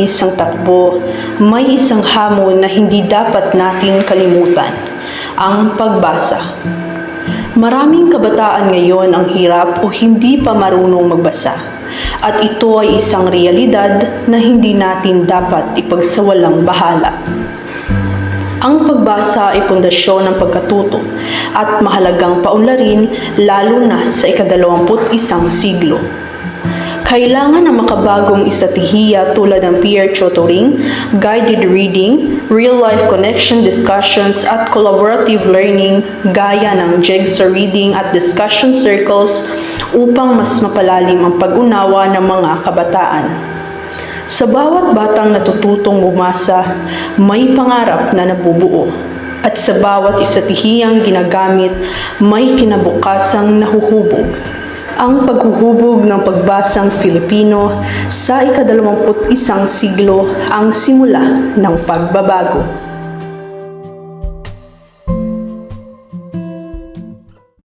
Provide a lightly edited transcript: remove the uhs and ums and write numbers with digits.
mabilis ang takbo, may isang hamon na hindi dapat natin kalimutan, ang pagbasa. Maraming kabataan ngayon ang hirap o hindi pa marunong magbasa, at ito ay isang realidad na hindi natin dapat ipagsawalang bahala. Ang pagbasa ay pundasyon ng pagkatuto at mahalagang paunlarin lalo na sa ika-21 siglo. Kailangan ng makabagong estratehiya tulad ng peer tutoring, guided reading, real-life connection discussions at collaborative learning gaya ng jigsaw reading at discussion circles upang mas mapalalim ang pag-unawa ng mga kabataan. Sa bawat batang natututong bumasa, may pangarap na nabubuo. At sa bawat estratehiyang ginagamit, may kinabukasang nahuhubog. Ang paghuhubog ng pagbasang Filipino sa ika-21 siglo ang simula ng pagbabago.